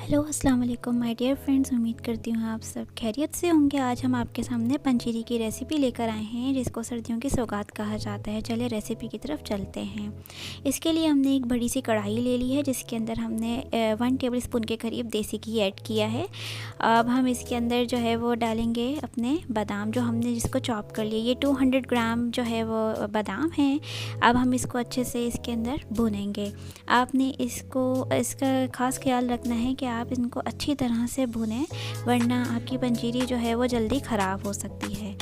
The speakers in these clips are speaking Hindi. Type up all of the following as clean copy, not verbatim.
हेलो अस्सलाम वालेकुम माय डियर फ्रेंड्स। उम्मीद करती हूँ आप सब खैरियत से होंगे। आज हम आपके सामने पंजीरी की रेसिपी लेकर आए हैं जिसको सर्दियों की सौगात कहा जाता है। चलिए रेसिपी की तरफ चलते हैं। इसके लिए हमने एक बड़ी सी कढ़ाई ले ली है जिसके अंदर हमने 1 टेबल स्पून के करीब देसी घी ऐड किया है। अब हम इसके अंदर जो है वो डालेंगे अपने बादाम जो हमने जिसको चॉप कर लिया। ये 200 ग्राम जो है वो बादाम है। अब हम इसको अच्छे से इसके अंदर भूनेंगे। आपने इसका ख़ास ख्याल रखना है कि आप इनको अच्छी तरह से भुनें, वरना आपकी पंजीरी जो है वो जल्दी ख़राब हो सकती है।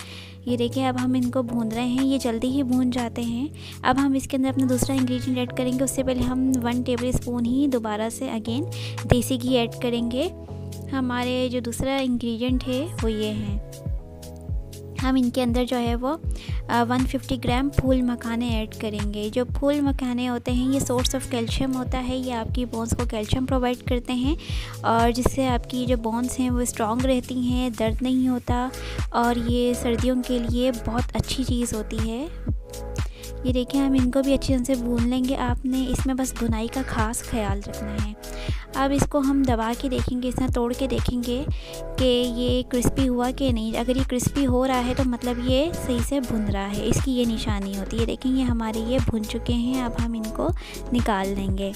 ये देखिए अब हम इनको भून रहे हैं, ये जल्दी ही भून जाते हैं। अब हम इसके अंदर अपना दूसरा इंग्रेडिएंट ऐड करेंगे। उससे पहले हम 1 टेबल स्पून ही दोबारा से अगेन देसी घी ऐड करेंगे। हमारे जो दूसरा इंग्रेडिएंट है वो ये है, हम इनके अंदर जो है वो 150 ग्राम फूल मखाने ऐड करेंगे। जो फूल मखाने होते हैं ये सोर्स ऑफ कैल्शियम होता है। ये आपकी बोन्स को कैल्शियम प्रोवाइड करते हैं और जिससे आपकी जो बोन्स हैं वो स्ट्रॉन्ग रहती हैं, दर्द नहीं होता और ये सर्दियों के लिए बहुत अच्छी चीज़ होती है। ये देखिए हम इनको भी अच्छी तरह से भून लेंगे। आपने इसमें बस भुनाई का ख़ास ख्याल रखना है। अब इसको हम दबा के देखेंगे, इस तरह तोड़ के देखेंगे कि ये क्रिस्पी हुआ कि नहीं। अगर ये क्रिस्पी हो रहा है तो मतलब ये सही से भुन रहा है, इसकी ये निशानी होती है। देखेंगे हमारे ये भुन चुके हैं। अब हम इनको निकाल लेंगे।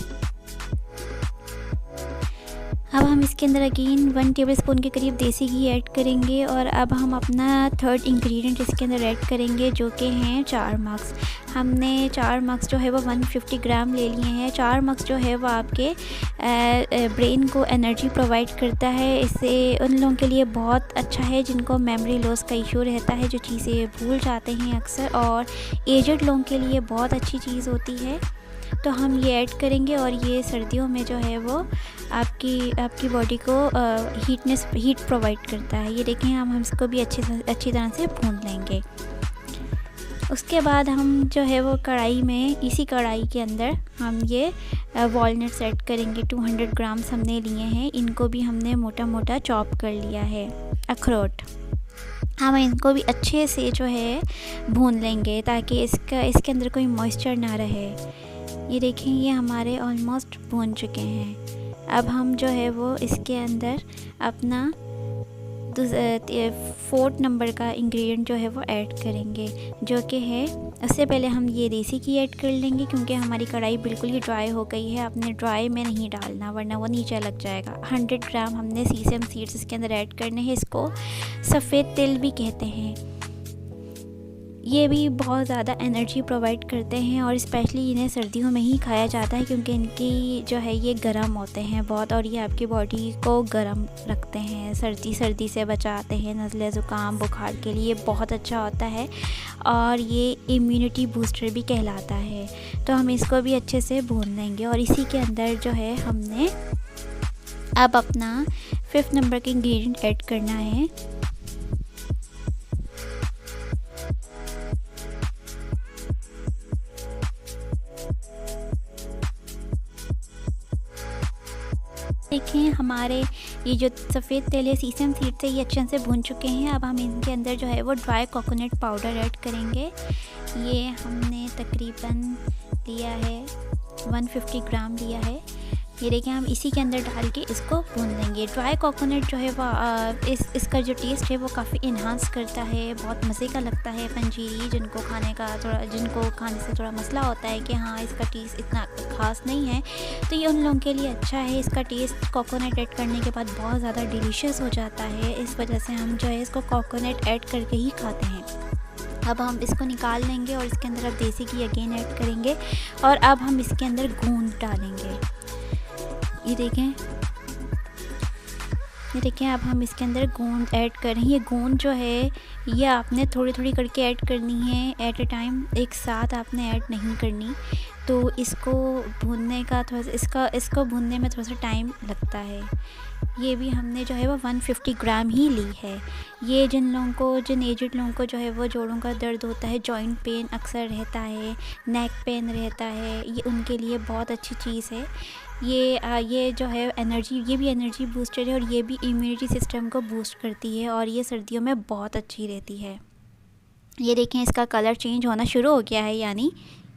अब हम इसके अंदर अगेन 1 टेबल स्पून के करीब देसी घी ऐड करेंगे और अब हम अपना थर्ड इंग्रेडिएंट इसके अंदर ऐड करेंगे जो कि हैं 4 मग्स। हमने 4 मग्स जो है वो 150 ग्राम ले लिए हैं। 4 मग्स जो है वो आपके ब्रेन को एनर्जी प्रोवाइड करता है। इससे उन लोगों के लिए बहुत अच्छा है जिनको मेमोरी लॉस का इशू रहता है, जो चीज़ें भूल जाते हैं अक्सर, और एजड लोगों के लिए बहुत अच्छी चीज़ होती है। तो हम ये ऐड करेंगे और ये सर्दियों में जो है वो आपकी बॉडी को हीट प्रोवाइड करता है। ये देखें हम इसको भी अच्छी तरह से भून लेंगे। उसके बाद हम जो है वो कढ़ाई में, इसी कढ़ाई के अंदर हम ये वॉलनट्स ऐड करेंगे। 200 ग्राम्स हमने लिए हैं। इनको भी हमने मोटा मोटा चॉप कर लिया है। अखरोट हम इनको भी अच्छे से जो है भून लेंगे ताकि इसके अंदर कोई मॉइस्चर ना रहे। ये देखें ये हमारे ऑलमोस्ट भून चुके हैं। अब हम जो है वो इसके अंदर अपना 4th नंबर का इंग्रेडिएंट जो है वो ऐड करेंगे जो कि है, उससे पहले हम ये देसी घी ऐड कर लेंगे क्योंकि हमारी कढ़ाई बिल्कुल ही ड्राई हो गई है। आपने ड्राई में नहीं डालना वरना वो नीचे लग जाएगा। 100 ग्राम हमने सीसम सीड्स इसके अंदर ऐड करने हैं। इसको सफ़ेद तिल भी कहते हैं। ये भी बहुत ज़्यादा एनर्जी प्रोवाइड करते हैं और स्पेशली इन्हें सर्दियों में ही खाया जाता है क्योंकि इनकी जो है ये गर्म होते हैं बहुत और ये आपकी बॉडी को गर्म रखते हैं, सर्दी से बचाते हैं। नज़ले ज़ुकाम बुखार के लिए बहुत अच्छा होता है और ये इम्यूनिटी बूस्टर भी कहलाता है। तो हम इसको भी अच्छे से भून लेंगे और इसी के अंदर जो है हमने अब अपना 5th नंबर का इंग्रेडिएंट ऐड करना है। देखें हमारे ये जो सफ़ेद तेल है सीसम सीड से ये अच्छे से भून चुके हैं। अब हम इनके अंदर जो है वो ड्राई कोकोनट पाउडर ऐड करेंगे। ये हमने तकरीबन लिया है 150 ग्राम लिया है। ये देखिए हम इसी के अंदर डाल के इसको भून लेंगे। ड्राई कोकोनट जो है वो इसका जो टेस्ट है वो काफ़ी इन्हांस करता है, बहुत मज़े का लगता है पंजीरी। जिनको खाने से थोड़ा मसला होता है कि हाँ इसका टेस्ट इतना ख़ास नहीं है तो ये उन लोगों के लिए अच्छा है। इसका टेस्ट कोकोनट ऐड करने के बाद बहुत ज़्यादा डिलीशियस हो जाता है। इस वजह से हम जो है इसको कोकोनट ऐड करके ही खाते हैं। अब हम इसको निकाल लेंगे और इसके अंदर अब देसी घी अगेन ऐड करेंगे और अब हम इसके अंदर गूंद डालेंगे। ये देखें अब हम इसके अंदर गूंद ऐड कर रहे हैं। ये गूंद जो है ये आपने थोड़ी थोड़ी करके ऐड करनी है, एट अ टाइम एक साथ आपने ऐड नहीं करनी। तो इसको भूनने का इसको भूनने में थोड़ा सा टाइम लगता है। ये भी हमने जो है वो 150 ग्राम ही ली है। ये जिन एजड लोगों को जो है वो जोड़ों का दर्द होता है, जॉइंट पेन अक्सर रहता है, नेक पेन रहता है, ये उनके लिए बहुत अच्छी चीज़ है। ये जो है ये भी एनर्जी बूस्टर है और ये भी इम्यूनिटी सिस्टम को बूस्ट करती है और ये सर्दियों में बहुत अच्छी रहती है। ये देखें इसका कलर चेंज होना शुरू हो गया है, यानी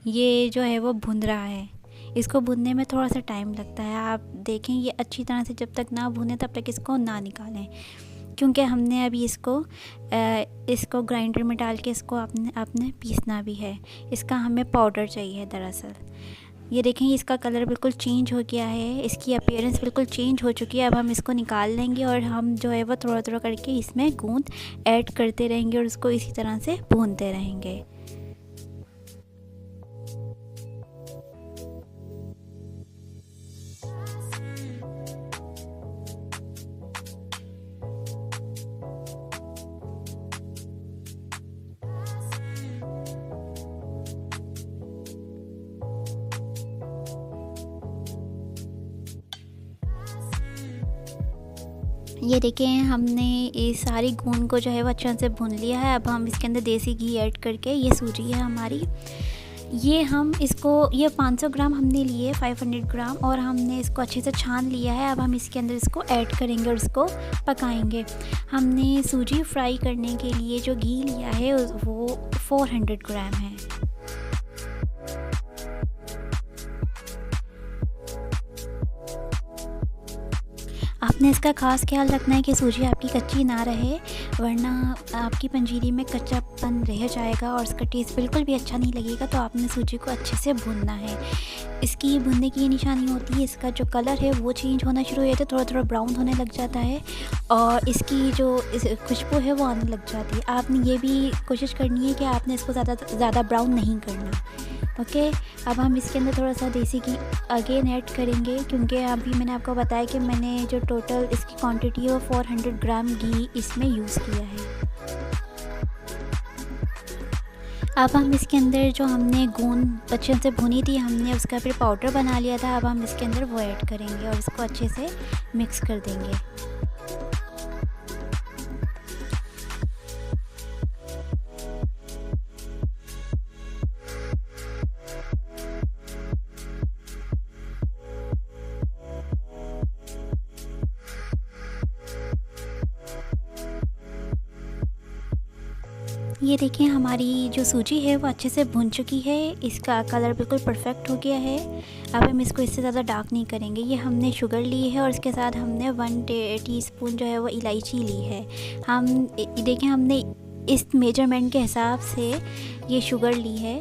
ये जो है वो भुन रहा है। इसको भूनने में थोड़ा सा टाइम लगता है। आप देखें ये अच्छी तरह से जब तक ना भूने तब तक इसको ना निकालें, क्योंकि हमने अभी इसको ग्राइंडर में डाल के इसको आपने पीसना भी है। इसका हमें पाउडर चाहिए दरअसल। ये देखें इसका कलर बिल्कुल चेंज हो गया है, इसकी अपीयरेंस बिल्कुल चेंज हो चुकी है। अब हम इसको निकाल लेंगे और हम जो है वो थोड़ा थोड़ा करके इसमें गूंद ऐड करते रहेंगे और उसको इसी तरह से भूनते रहेंगे। ये देखें हमने इस सारी गूंद को जो है वो अच्छे से भून लिया है। अब हम इसके अंदर देसी घी ऐड करके, ये सूजी है हमारी, ये 500 ग्राम हमने लिए, 500 ग्राम, और हमने इसको अच्छे से छान लिया है। अब हम इसके अंदर इसको ऐड करेंगे और इसको पकाएंगे। हमने सूजी फ्राई करने के लिए जो घी लिया है वो 400 ग्राम है। आपने इसका ख़ास ख्याल रखना है कि सूजी आपकी कच्ची ना रहे, वरना आपकी पंजीरी में कच्चापन रह जाएगा और इसका टेस्ट बिल्कुल भी अच्छा नहीं लगेगा। तो आपने सूजी को अच्छे से भूनना है। इसकी भूनने की ये निशानी होती है, इसका जो कलर है वो चेंज होना शुरू हो जाता है, थोड़ा थोड़ा ब्राउन होने लग जाता है और इसकी जो खुशबू है वो आने लग जाती है। आपने ये भी कोशिश करनी है कि आपने इसको ज़्यादा ब्राउन नहीं करना। ओके, अब हम इसके अंदर थोड़ा सा देसी घी अगेन ऐड करेंगे, क्योंकि अभी मैंने आपको बताया कि मैंने जो टोटल इसकी क्वांटिटी है वो 400 ग्राम घी इसमें यूज़ किया है। अब हम इसके अंदर जो हमने गूंद अच्छे से भुनी थी, हमने उसका फिर पाउडर बना लिया था। अब हम इसके अंदर वो ऐड करेंगे और इसको अच्छे से मिक्स कर देंगे। ये देखें हमारी जो सूजी है वो अच्छे से भुन चुकी है, इसका कलर बिल्कुल परफेक्ट हो गया है। अब हम इसको इससे ज़्यादा डार्क नहीं करेंगे। ये हमने शुगर ली है और इसके साथ हमने 1 टीस्पून जो है वो इलायची ली है। हम देखें हमने इस मेजरमेंट के हिसाब से ये शुगर ली है।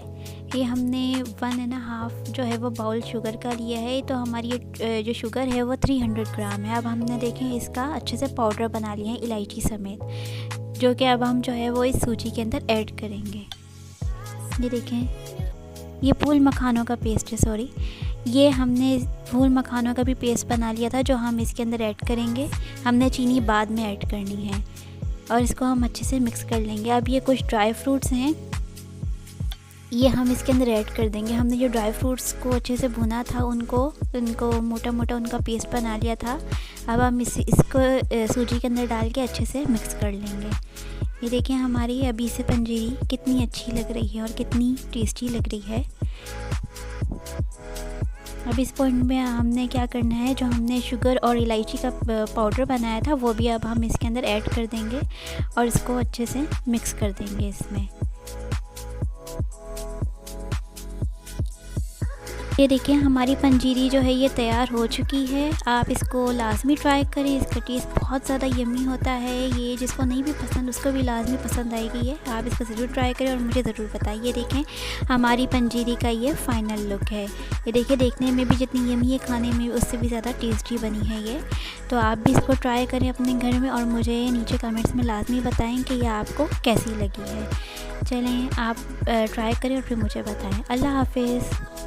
ये हमने 1.5 जो है वो बाउल शुगर का लिया है। तो हमारी ये जो शुगर है वो 300 ग्राम है। अब हमने देखें इसका अच्छे से पाउडर बना लिया है इलायची समेत, जो कि अब हम जो है वो इस सूजी के अंदर ऐड करेंगे। ये देखें ये फूल मखानों का पेस्ट है, सॉरी, ये हमने फूल मखानों का भी पेस्ट बना लिया था जो हम इसके अंदर ऐड करेंगे। हमने चीनी बाद में ऐड करनी है और इसको हम अच्छे से मिक्स कर लेंगे। अब ये कुछ ड्राई फ्रूट्स हैं, ये हम इसके अंदर ऐड कर देंगे। हमने जो ड्राई फ्रूट्स को अच्छे से भुना था उनको मोटा मोटा उनका पेस्ट बना लिया था। अब हम इसको सूजी के अंदर डाल के अच्छे से मिक्स कर लेंगे। ये देखें हमारी अभी से पंजीरी कितनी अच्छी लग रही है और कितनी टेस्टी लग रही है। अब इस पॉइंट में हमने क्या करना है, जो हमने शुगर और इलायची का पाउडर बनाया था वो भी अब हम इसके अंदर ऐड कर देंगे और इसको अच्छे से मिक्स कर देंगे इसमें। ये देखिए हमारी पंजीरी जो है ये तैयार हो चुकी है। आप इसको लाजमी ट्राई करें, इसका टेस्ट बहुत ज़्यादा यम्मी होता है। ये जिसको नहीं भी पसंद उसको भी लाजमी पसंद आएगी ये। आप इसको ज़रूर ट्राई करें और मुझे ज़रूर बताइए। ये देखें हमारी पंजीरी का ये फ़ाइनल लुक है। ये देखिए देखने में भी जितनी यम्मी है खाने में उससे भी ज़्यादा टेस्टी बनी है ये। तो आप भी इसको ट्राई करें अपने घर में और मुझे नीचे कमेंट्स में लाजमी बताएँ कि यह आपको कैसी लगी है। चलें आप ट्राई करें और फिर मुझे बताएँ। अल्लाह हाफिज़।